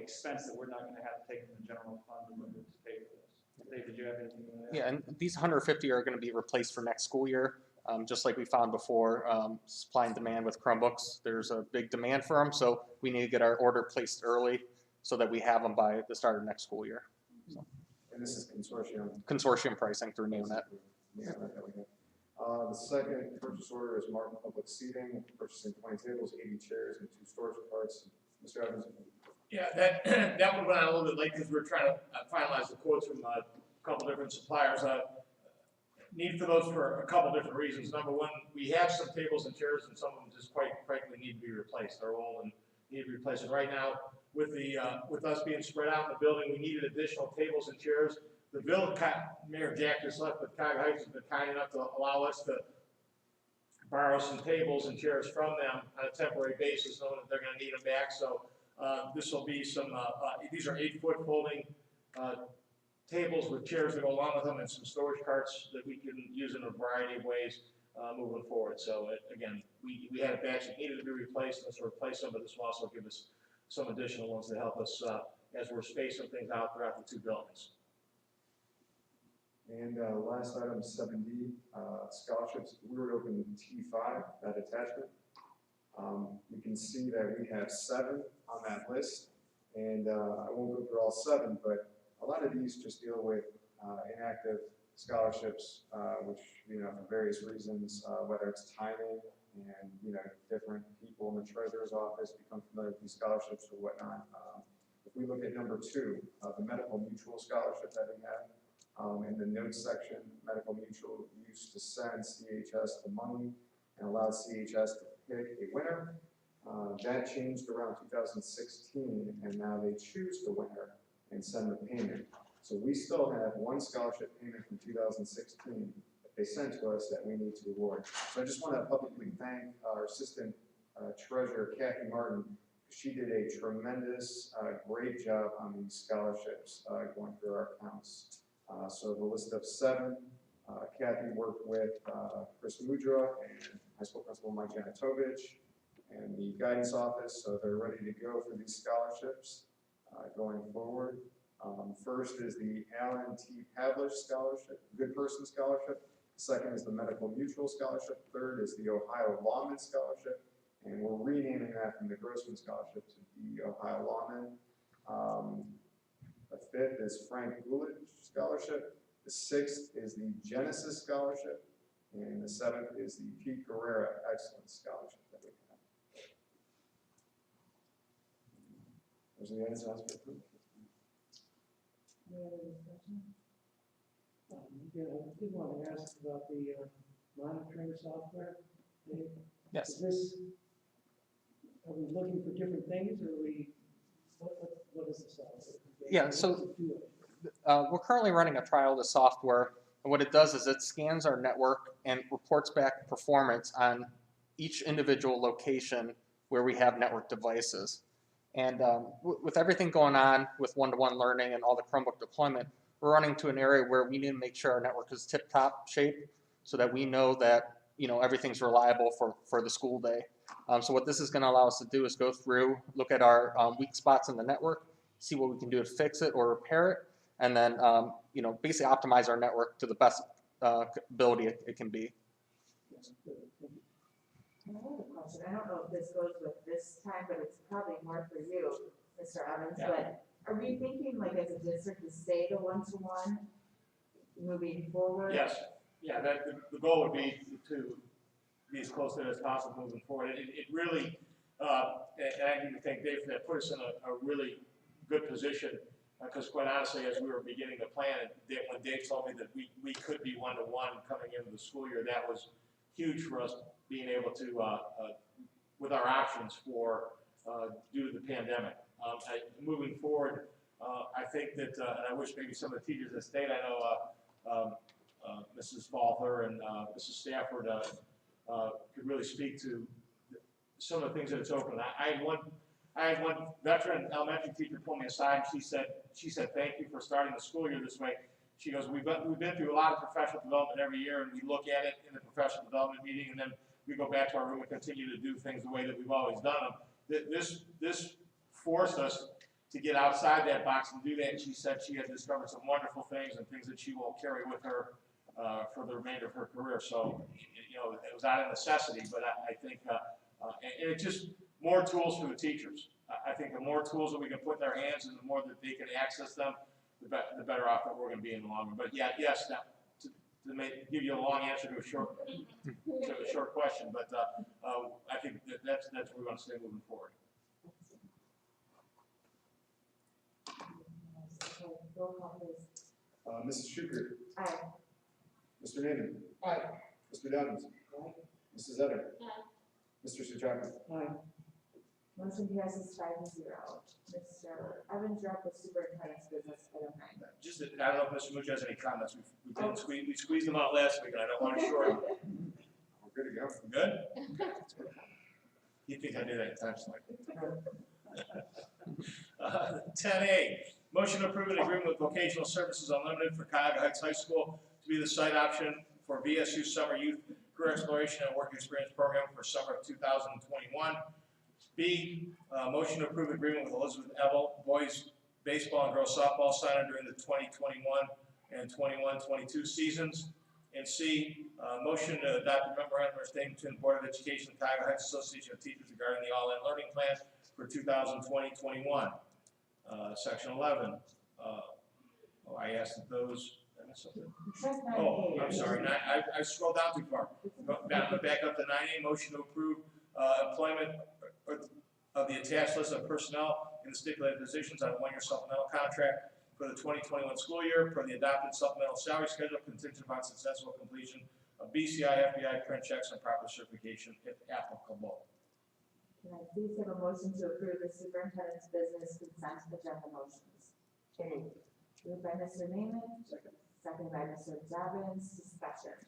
expense that we're not going to have to take from the general fund in order to pay for this. Dave, did you have anything to add? Yeah, and these 150 are going to be replaced for next school year. Just like we found before, supply and demand with Chromebooks, there's a big demand for them, so we need to get our order placed early so that we have them by the start of next school year. So. And this is consortium. Consortium pricing through Neonet. Yeah, that we have. The second purchase order is Martin Public Seating, purchasing 20 tables, 80 chairs, and 2 storage carts. Mr. Evans? Yeah, that one went on a little bit late because we're trying to finalize the quotes from a couple different suppliers. Need for those for a couple different reasons. Number one, we have some tables and chairs, and some of them just quite frankly need to be replaced. They're old and need to be replaced. And right now, with us being spread out in the building, we needed additional tables and chairs. The village, Mayor Jack just left, but Cuyahoga Heights has been kind enough to allow us to borrow some tables and chairs from them on a temporary basis, knowing that they're going to need them back. So this will be some. These are 8-foot folding tables with chairs that go along with them, and some storage carts that we can use in a variety of ways moving forward. So again, we had a batch that needed to be replaced. Let's replace some, but this will also give us some additional ones to help us as we're spacing things out throughout the 2 buildings. And last item, 7D, scholarships. We were to open T5, that attachment. We can see that we have 7 on that list, and I won't go through all 7, but a lot of these just deal with inactive scholarships, which, for various reasons, whether it's timing and, different people in the treasurer's office become familiar with these scholarships or whatnot. If we look at number 2, the medical mutual scholarship that we have, in the notes section, medical mutual used to send CHS the money and allowed CHS to pick a winner. That changed around 2016, and now they choose the winner and send the payment. So we still have 1 scholarship payment from 2016 that they sent to us that we need to award. So I just want to publicly thank our assistant treasurer, Kathy Martin. She did a tremendous, great job on these scholarships going through our accounts. So the list of 7, Kathy worked with Chris Mudra and High School Principal Mike Janitovich and the guidance office, so they're ready to go for these scholarships going forward. First is the Alan T. Pavlish Scholarship, Good Person Scholarship. Second is the Medical Mutual Scholarship. Third is the Ohio Lawman Scholarship. And we're renaming that from the Grossman Scholarship to the Ohio Lawman. The fifth is Frank Gulich Scholarship. The sixth is the Genesis Scholarship. And the seventh is the Pete Guerrera Excellence Scholarship that we have. There's the answer. Any other discussion? Yeah, I did want to ask about the monitoring software. Yes. Is this, are we looking for different things, or are we, what is the software? Yeah, so we're currently running a trial of the software, and what it does is it scans our network and reports back performance on each individual location where we have network devices. And with everything going on with one-to-one learning and all the Chromebook deployment, we're running to an area where we need to make sure our network is tip-top shape so that we know that everything's reliable for the school day. So what this is going to allow us to do is go through, look at our weak spots in the network, see what we can do to fix it or repair it, and then basically optimize our network to the best ability it can be. I have a question. I don't know if this goes with this time, but it's probably more for you, Mr. Evans. Yeah. But are we thinking, like, as a district, to stay the one-to-one moving forward? Yes, yeah, the goal would be to be as close to it as possible moving forward. It really, and I need to thank Dave for that, put us in a really good position, because quite honestly, as we were beginning to plan it, when Dave told me that we could be one-to-one coming into the school year, that was huge for us being able to, with our options for, due to the pandemic. Moving forward, I think that, and I wish maybe some of the teachers at state, I know Mrs. Falther and Mrs. Stafford could really speak to some of the things that it's open. I had one veteran elementary teacher pull me aside, and she said, thank you for starting the school year this way. She goes, we've been through a lot of professional development every year, and we look at it in the professional development meeting, and then we go back to our room and continue to do things the way that we've always done them. This forced us to get outside that box and do that, and she said she had discovered some wonderful things and things that she will carry with her for the remainder of her career. So, it was out of necessity, but I think, and it's just more tools for the teachers. I think the more tools that we can put in their hands and the more that they can access them, the better off that we're going to be in the long run. But yeah, yes, now, to give you a long answer to a short question, but I think that's where we want to stay moving forward. Roll call, please. Mrs. Schuker. Aye. Mr. Naaman. Aye. Mr. Downs. Mrs. Etter. Mr. Sujaka. Aye. Motion passes 5-0. Mr. Evans, you're up with superintendent's business, item 9. Just, I don't know if Mr. Mucci has any comments. We squeezed them out last week, and I don't want to short them. We're good to go. Good? You think I did that intentionally? 10A, motion to approve an agreement with Vocational Services Unlimited for Cuyahoga Heights High School to be the site option for VSU Summer Youth Career Exploration and Work Experience Program for summer of 2021. B, motion to approve agreement with Elizabeth Ebel, boys baseball and girls softball signer during the 2021 and 21-22 seasons. And C, motion to adopt a memorandum of understanding between the Board of Education and Cuyahoga Heights Association of Teachers regarding the all-in learning plan for 2020-21. Section 11. I asked that those. Oh, I'm sorry. I scrolled down too far. Back up to 9A. Motion to approve employment of the attached list of personnel in the stipulated positions on a one-year supplemental contract for the 2021 school year per the adopted supplemental salary schedule contingent upon successful completion of BCI, FBI, print checks, and proper certification if applicable. Can I please have a motion to approve the superintendent's business consent agenda motions? So moved. Moved by Mr. Naaman. Second by Mr. Dobbins. Discussion.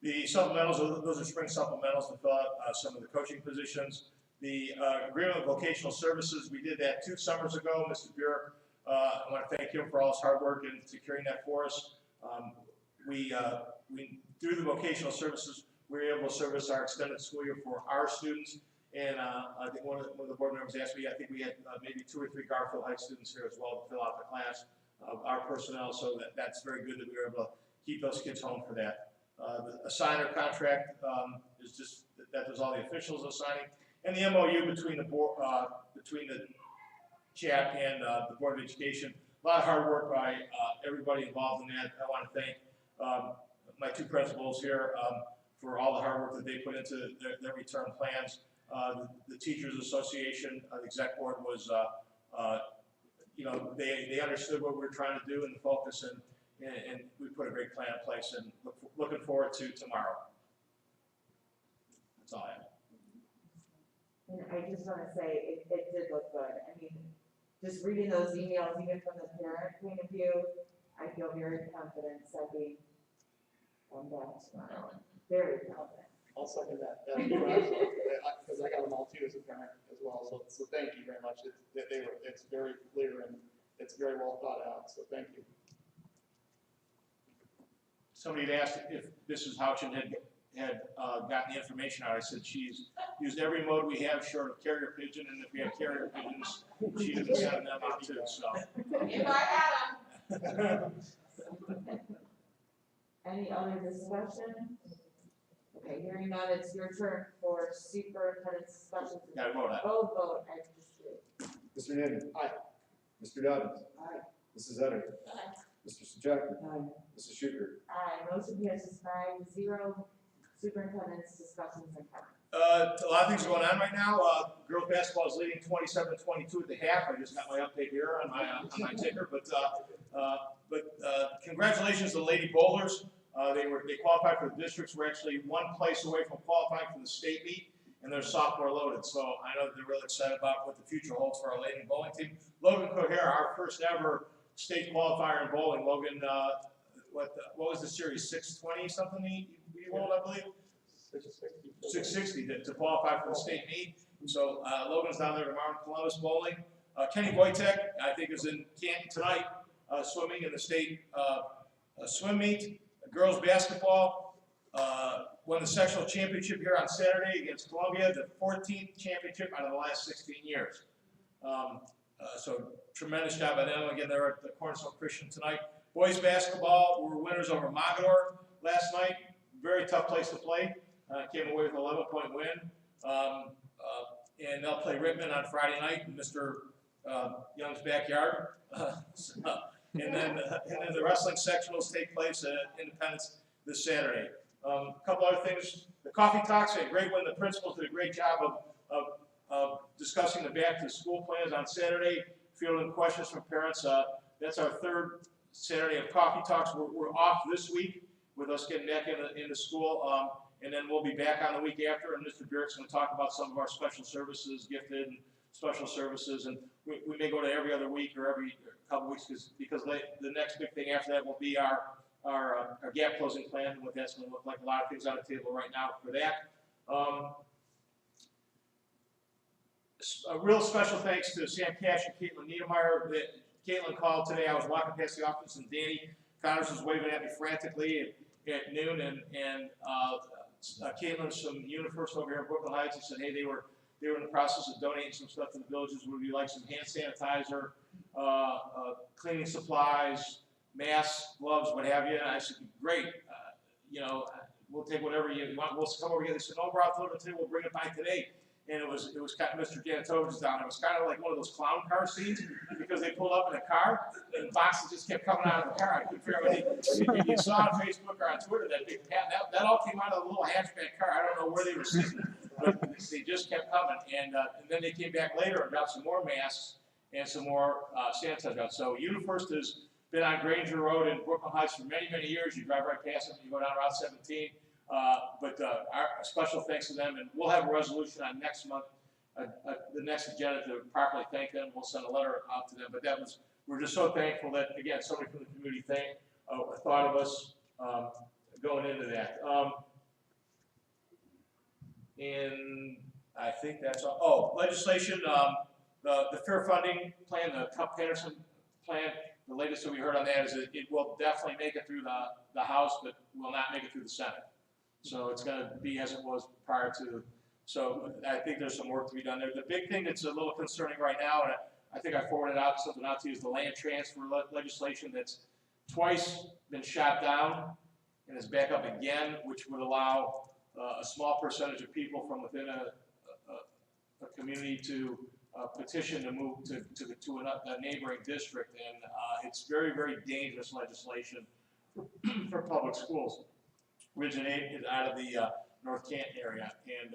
The supplementals, those are spring supplementals to fill out some of the coaching positions. The agreement with vocational services, we did that 2 summers ago. Mr. Buer, I want to thank him for all his hard work in securing that for us. We through the vocational services, we were able to service our extended school year for our students. And I think one of the board members asked me, I think we had maybe 2 or 3 Garfield Heights students here as well to fill out the class. our personnel, so that's very good that we were able to keep those kids home for that. The assigner contract is just, that was all the officials assigning, and the MOU between the board, between the CHAP and the Board of Education. A lot of hard work by everybody involved in that. I want to thank my two principals here for all the hard work that they put into their return plans. The Teachers Association, the exec board was, you know, they understood what we were trying to do and the focus, and we put a great plan in place, and looking forward to tomorrow. That's all I have. And I just want to say, it did look good. I mean, just reading those emails, even from the parent point of view, I feel very confident stepping on that tomorrow. Very confident. I'll second that, because I got them all too as a parent as well, so thank you very much. It's very clear and it's very well thought out, so thank you. Somebody had asked if Mrs. Houchin had gotten the information out. I said she's used every mode we have short of carrier pigeon, and if we had carrier pigeons, she'd have been sending them out too, so. If I had them. Any other discussion? Okay, hearing none, it's your turn for superintendent's discussion. Got to vote on it. Vote, I just did. Mr. Niven. Aye. Mr. Dobbins. Aye. Mrs. Etter. Aye. Mr. Sajaki. Aye. Mrs. Schuker. Aye, motion passes 9-0. Superintendent's discussions and comments. A lot of things going on right now. Girls basketball is leading 27-22 at the half. I just got my update here on my ticker, but congratulations to the Lady Bowlers. They qualified for the districts. We're actually one place away from qualifying for the state meet, and they're sophomore loaded. So I know that they're really excited about what the future holds for our lady bowling team. Logan Cohera, our first ever state qualifier in bowling. Logan, what was the series? 620 something he rolled, I believe. 660 to qualify for the state meet. So Logan's down there tomorrow in Columbus bowling. Kenny Wojtek, I think, is in Canton tonight, swimming in the state swim meet. Girls basketball won the sectional championship here on Saturday against Columbia, the 14th championship out of the last 16 years. So tremendous job by them. Again, they're at the Cornerstone Christian tonight. Boys basketball were winners over Mogador last night. Very tough place to play. Came away with an 11-point win. And they'll play Rittman on Friday night in Mr. Young's backyard. And then the wrestling sectionals take place at Independence this Saturday. A couple other things. The coffee talks, a great win. The principals did a great job of discussing the back to school plans on Saturday, fielding questions from parents. That's our third Saturday of coffee talks. We're off this week with us getting back into school. And then we'll be back on the week after, and Mr. Burke's going to talk about some of our special services, gifted and special services, and we may go to every other week or every couple weeks because the next big thing after that will be our gap closing plan, and what that's going to look like. A lot of things on the table right now for that. A real special thanks to Sam Cash and Caitlin Niedermeyer. Caitlin called today. I was walking past the office, and Danny Connors was waving at me frantically at noon, and Caitlin's from UniFirst over here in Brooklyn Heights, and said, hey, they were in the process of donating some stuff to the villages. Would you like some hand sanitizer, cleaning supplies, masks, gloves, what have you? And I said, great. We'll take whatever you want. We'll come over here. They said, no, we're out delivering today. We'll bring it by today. And it was kind of Mr. Janitovich down. It was kind of like one of those clown car scenes because they pulled up in a car and boxes just kept coming out of the car. I couldn't figure out if you saw on Facebook or on Twitter that big that all came out of the little hatchback car. I don't know where they were sitting, but they just kept coming. And then they came back later and got some more masks and some more sanitizer. So UniFirst has been on Granger Road in Brooklyn Heights for many, many years. You drive right past them and you go down Route 17. But our special thanks to them, and we'll have a resolution on next month, the next agenda to properly thank them. We'll send a letter out to them. But we're just so thankful that, again, somebody from the community thought of us going into that. And I think that's all. Oh, legislation, the fair funding plan, the Cup-Patterson plan, the latest that we heard on that is that it will definitely make it through the House, but will not make it through the Senate. So it's going to be as it was prior to. So I think there's some work to be done there. The big thing that's a little concerning right now, and I think I forwarded something out to you, is the land transfer legislation that's twice been shot down and is back up again, which would allow a small percentage of people from within a community to petition to move to a neighboring district, and it's very, very dangerous legislation for public schools. Originated out of the North Canton area, and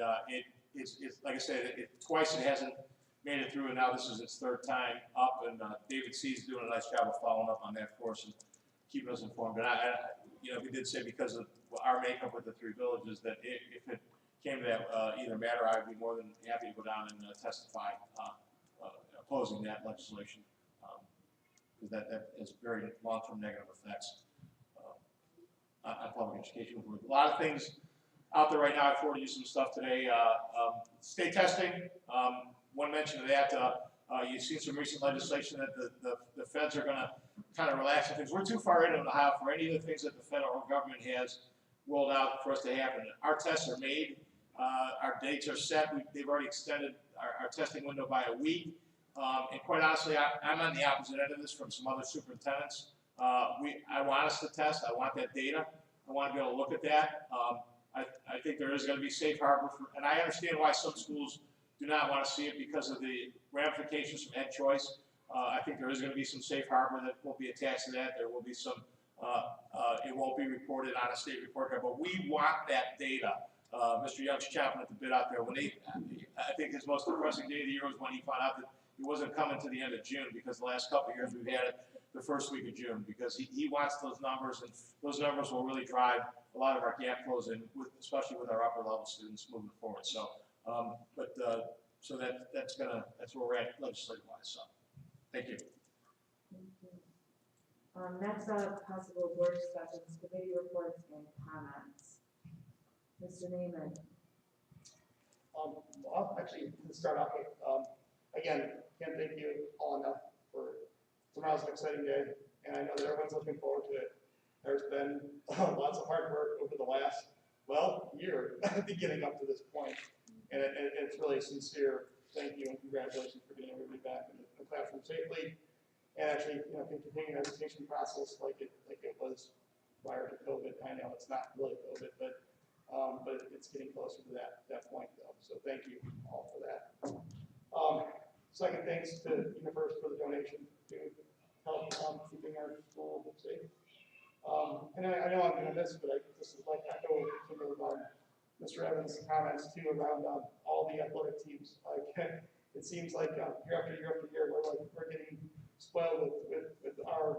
it's like I said, twice it hasn't made it through, and now this is its third time up, and David C. is doing a nice job of following up on that for us and keeping us informed. And we did say because of our makeup with the three villages that if it came to that either matter, I'd be more than happy to go down and testify opposing that legislation, because that has very long-term negative effects on public education. A lot of things out there right now. I forwarded you some stuff today. State testing, one mention of that, you've seen some recent legislation that the feds are going to kind of relax things. We're too far into Ohio for any of the things that the federal government has rolled out for us to happen. Our tests are made. Our dates are set. They've already extended our testing window by a week. And quite honestly, I'm on the opposite end of this from some other superintendents. I want us to test. I want that data. I want to be able to look at that. I think there is going to be safe harbor, and I understand why some schools do not want to see it because of the ramifications from ed choice. I think there is going to be some safe harbor that will be attached to that. There will be some, it won't be reported on a state report card, but we want that data. Mr. Young's chomping at the bit out there. I think his most depressing day of the year was when he found out that he wasn't coming to the end of June, because the last couple of years we've had it the first week of June, because he wants those numbers, and those numbers will really drive a lot of our gap closing, especially with our upper level students moving forward. So, so that's where we're at legislative wise. So, thank you. Thank you. Next up, possible board discussions, committee reports, and comments. Mr. Neiman. Well, actually, to start off with, again, can't thank you all enough for tomorrow's an exciting day, and I know that everyone's looking forward to it. There's been lots of hard work over the last, year beginning up to this point, and it's really sincere thank you and congratulations for being able to be back in the classroom safely, and actually, continuing the education process like it was prior to COVID. I know it's not really COVID, but it's getting closer to that point though. So thank you all for that. Second, thanks to Universe for the donation to help keeping our school safe. And I know I'm going to miss, but this is like echo some of Mr. Evans' comments too around all the athletic teams. It seems like year after year after year, we're getting spoiled with our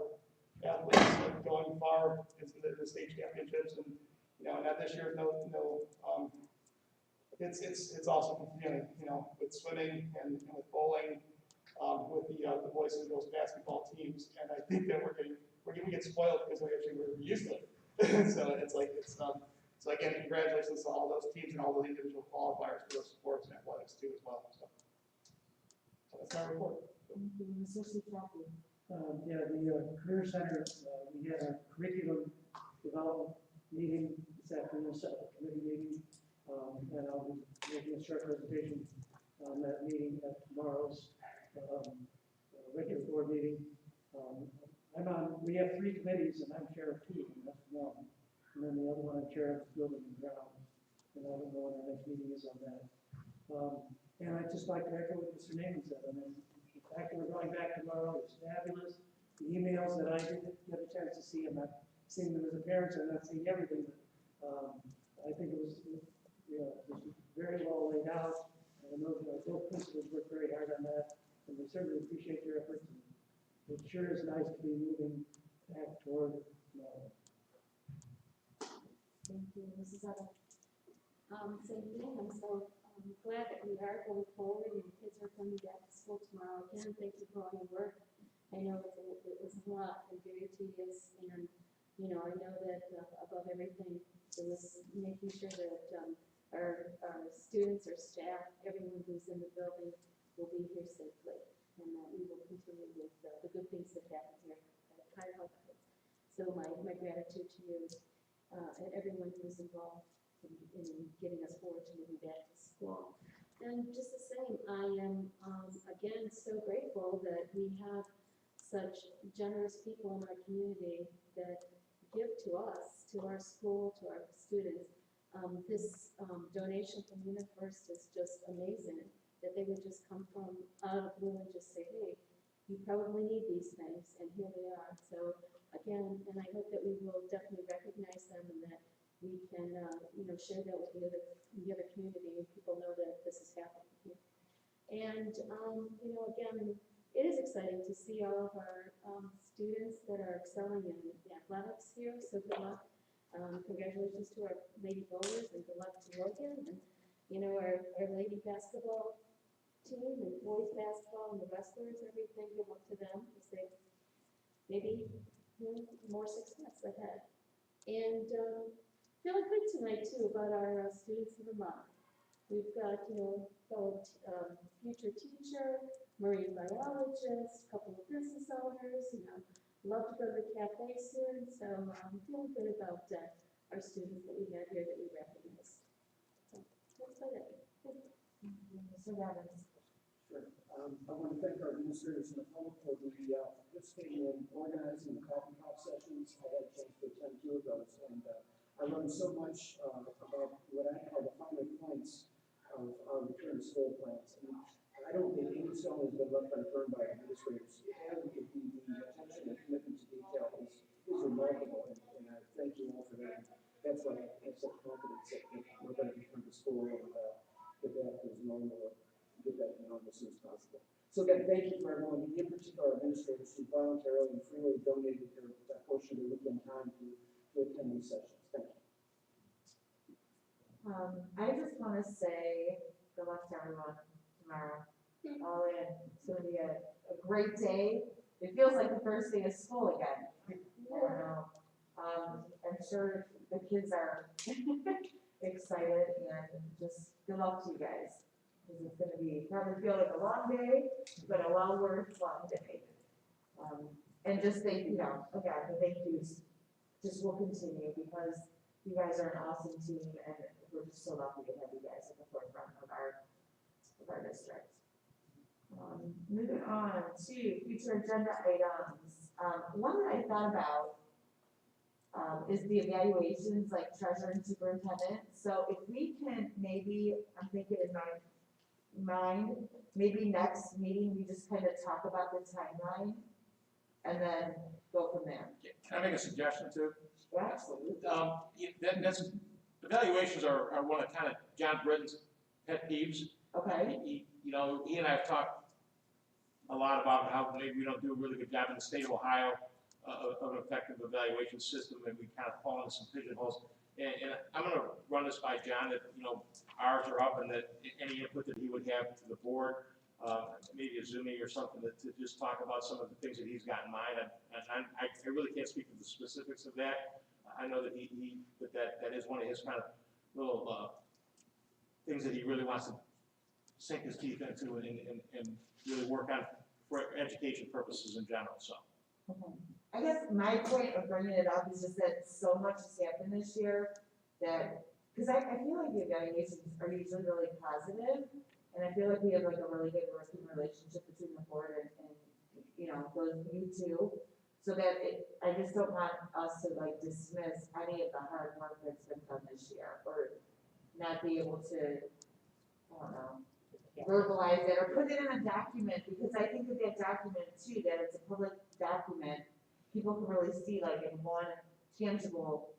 athletes going far into the state championships, and now this year it's also continuing, with swimming and with bowling, with the boys and girls basketball teams, and I think that we get spoiled because we're used to it. So so again, congratulations to all those teams and all those individual qualifiers for those sports and athletics too as well. So that's my report. Thank you. Mr. Sitaki. The Career Center, we had a curriculum development meeting this afternoon, committee meeting, and I'll be making a short presentation on that meeting at tomorrow's regular board meeting. We have 3 committees, and I'm chair of 2, and that's one. And then the other one, I'm chair of building and ground. And I don't know when our next meeting is on that. And I'd just like to echo what Mr. Neiman said. I mean, the fact that we're going back tomorrow is fabulous. The emails that I did get a chance to see, I'm not seeing them as a parent, so I'm not seeing everything, but I think it was just very well laid out. And I know that both principals worked very hard on that, and we certainly appreciate your efforts. It sure is nice to be moving back toward normal. Thank you. Mrs. Evans. Same thing. I'm so glad that we are going forward and kids are coming back to school tomorrow. Again, thank you for all your work. I know it was a lot and very tedious, and I know that above everything, it was making sure that our students, our staff, everyone who's in the building will be here safely, and that we will continue with the good things that happen here at Cuyahoga. So my gratitude to you and everyone who's involved in getting us forward to moving back to school. And just the same, I am, again, so grateful that we have such generous people in our community that give to us, to our school, to our students. This donation from UniFirst is just amazing, that they would just come from out of the blue and just say, hey, you probably need these things, and here they are. So again, and I hope that we will definitely recognize them and that we can, share that with the other community, and people know that this is happening here. And, again, it is exciting to see all of our students that are excelling in athletics here, so good luck. Congratulations to our lady bowlers, and good luck to Logan, and, our lady basketball team, and boys basketball, and the wrestlers, everything, good luck to them, as they maybe, more success ahead. And, feeling good tonight too about our students of the month. We've got, fellow future teacher, marine biologist, a couple of business owners, love to go to the cafe soon. So I'm feeling good about our students that we have here that we recognize. So that's about it. Mr. Robbins. Sure. I want to thank our administrators and the public for participating in organizing the coffee talk sessions. I had a chance to attend 2 of those, and I learned so much about what I call the finer points of our return to school plans. And I don't think any stone has been left unturned by administrators. And the attention and commitment to detail is remarkable, and I thank you all for that. That's why I have such confidence that we're going to return to school and get back to normal, get that normal as soon as possible. So again, thank you for everyone, in particular our administrators who voluntarily and freely donated their portion of their weekend time to attend these sessions. Thank you. I just want to say good luck to everyone tomorrow. All in. It's going to be a great day. It feels like the first day of school again. I don't know. I'm sure the kids are excited, and just good luck to you guys. Because it's going to probably feel like a long day, but a well worth long day. And just thank again, the thank yous just will continue, because you guys are an awesome team, and we're just so lucky to have you guys at the forefront of our district. Moving on to future agenda items. One that I thought about is the evaluations, like treasurer and superintendent. So if we can maybe, I'm thinking in my mind, maybe next meeting we just kind of talk about the timeline and then go from there. Can I make a suggestion too? Yeah, absolutely. Evaluations are one of kind of John Britton's pet peeves. Okay. He and I have talked a lot about how maybe we don't do a really good job in the state of Ohio of an effective evaluation system, and we kind of fall into some pigeonholes. And I'm going to run this by John, that ours are up, and that any input that he would have to the board, maybe a Zoom or something, to just talk about some of the things that he's got in mind. And I really can't speak to the specifics of that. I know that that is one of his kind of little things that he really wants to sink his teeth into and really work on for education purposes in general. So. Okay. I guess my point of bringing it up is just that so much has happened this year that, because I feel like the evaluations are usually really positive, and I feel like we have like a really good working relationship between the board and you two, so that I just don't want us to like dismiss any of the hard work that's been done this year, or not be able to, I don't know, verbalize it or put it in a document, because I think that document too, that it's a public document, people can really see like in one tangible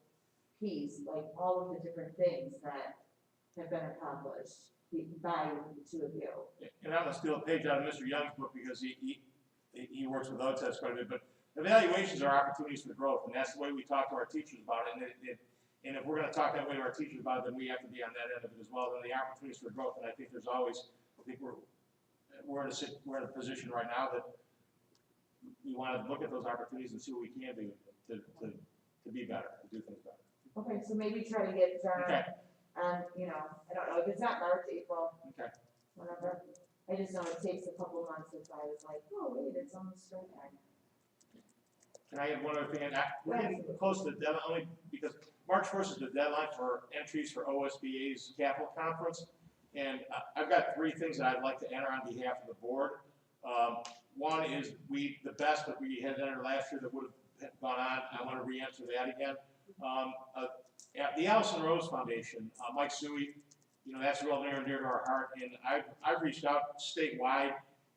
piece, like all of the different things that have been accomplished by the two of you. And I'm gonna steal a page out of Mr. Young's book, because he works with OTES quite a bit, but evaluations are opportunities for growth, and that's the way we talk to our teachers about it. And if we're gonna talk that way to our teachers about it, then we have to be on that end of it as well, and the opportunities for growth. And I think there's always, we're in a position right now that we want to look at those opportunities and see what we can do to be better, to do things better. Okay, so maybe try to get John, Okay. I don't know, if it's not March, April, Okay. whatever. I just know it takes a couple months if I was like, oh, wait, it's almost springtime. Can I add one other thing? We're getting close to the deadline, only because March 1st is the deadline for entries for OSBA's capital conference. And I've got 3 things that I'd like to enter on behalf of the board. One is the best that we had entered last year that would have gone on. I want to re-enter that again. At the Allison Rose Foundation, Mike Suey, you know, that's real near and dear to our heart. And I've reached out statewide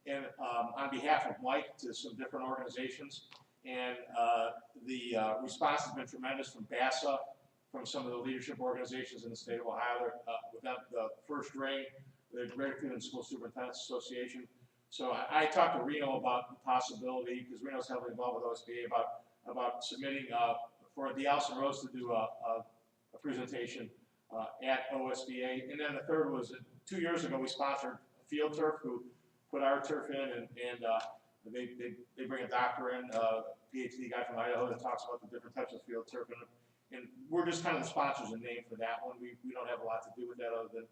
and on behalf of Mike to some different organizations. And the response has been tremendous from BASA, from some of the leadership organizations in the state of Ohio. Without the First Ring, the Greater Cleveland School Superintendents Association. So I talked to Reno about the possibility, because Reno's heavily involved with OSBA, about submitting for the Allison Rose to do a presentation at OSBA. And then the third was 2 years ago we sponsored Field Turf, who put our turf in, and they bring a doctor in, PhD guy from Idaho that talks about the different types of field turf, and we're just kind of the sponsors in name for that one. We don't have a lot to do with that other than,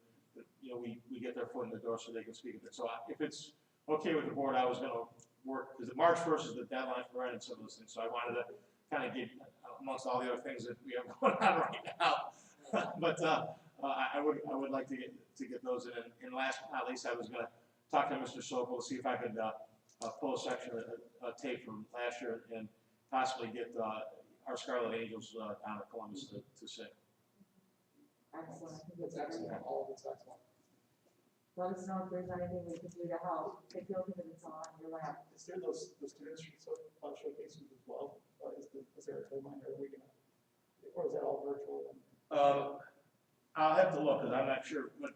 you know, we get their foot in the door so they can speak of it. So if it's okay with the board, I was going to work, because March 1st is the deadline for writing some of those things, so I wanted to kind of get, amongst all the other things that we have going on right now, but I would like to get those in. And last but not least, I was going to talk to Mr. Sokol to see if I could pull a section of tape from last year and possibly get our Scarlet Angels down at Columbus to sing. Excellent. I think That's that's great. excellent, all of it's excellent. Let us know if there's anything we can do to help. Take a look at it's all on your lap. Is there those student showcases as well? Is there a timeline, or are we gonna, or is that all virtual? I'll have to look, because I'm not sure. But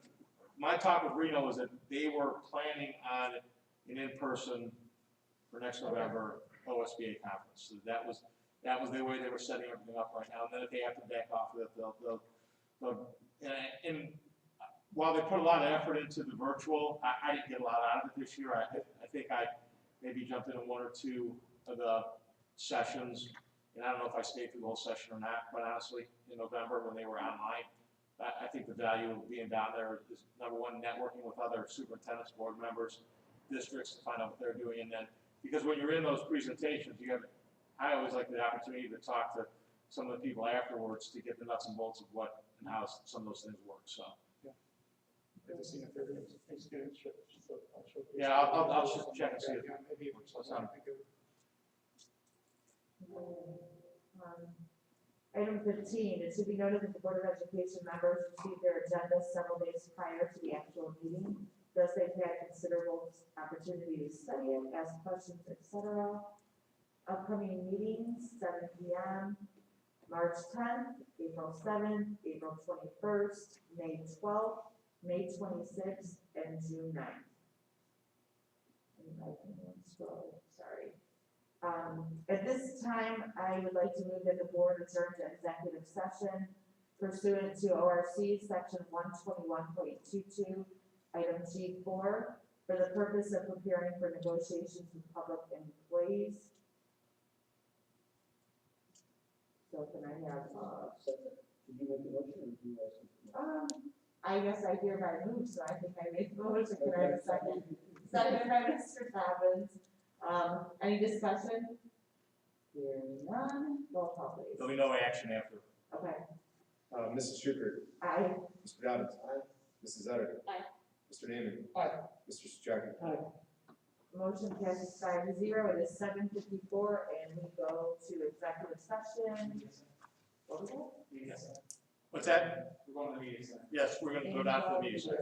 my talk with Reno was that they were planning on an in-person for next November OSBA conference. So that was the way they were setting everything up right now. And then if they have to back off of it, they'll and while they put a lot of effort into the virtual, I didn't get a lot out of it this year. I think I maybe jumped in 1 or 2 of the sessions, and I don't know if I stayed through the whole session or not, quite honestly, in November when they were online. I think the value of being down there is, number one, networking with other superintendents, board members, districts to find out what they're doing. And then, because when you're in those presentations, I always like the opportunity to talk to some of the people afterwards to get the nuts and bolts of what and how some of those things work, so. I've just seen if there's any student showcase. Yeah, I'll check and see it. Yeah, maybe it was something I think of. Item 15, it should be noted that the Board of Education members receive their agendas several days prior to the actual meeting. Thus, they've had considerable opportunity to study it, ask questions, etc. Upcoming meetings, 7 p.m., March 10th, April 7th, April 21st, May 12th, May 26th, and June 9th. Sorry. At this time, I would like to move that the board adjourn to executive session pursuant to ORC section 121.22, item G4, for the purpose of preparing for negotiations with public employees. So can I have, Did you make the motion, or did you ask? I guess I hereby move, so I think I made the motion. Can I have a second? Second by Mr. Dobbins. Any discussion? Hearing none, roll call please. There'll be no action after. Okay. Mrs. Schubert. Aye. Mr. Dobbins. Aye. Mrs. Etter. Aye. Mr. Naaman. Aye. Mr. Sjaki. Aye. Motion passes 5-0. It is 7:54, and we go to executive session. What was it? What's that? We're going to the meeting center. Yes, we're going to go down to the meeting center.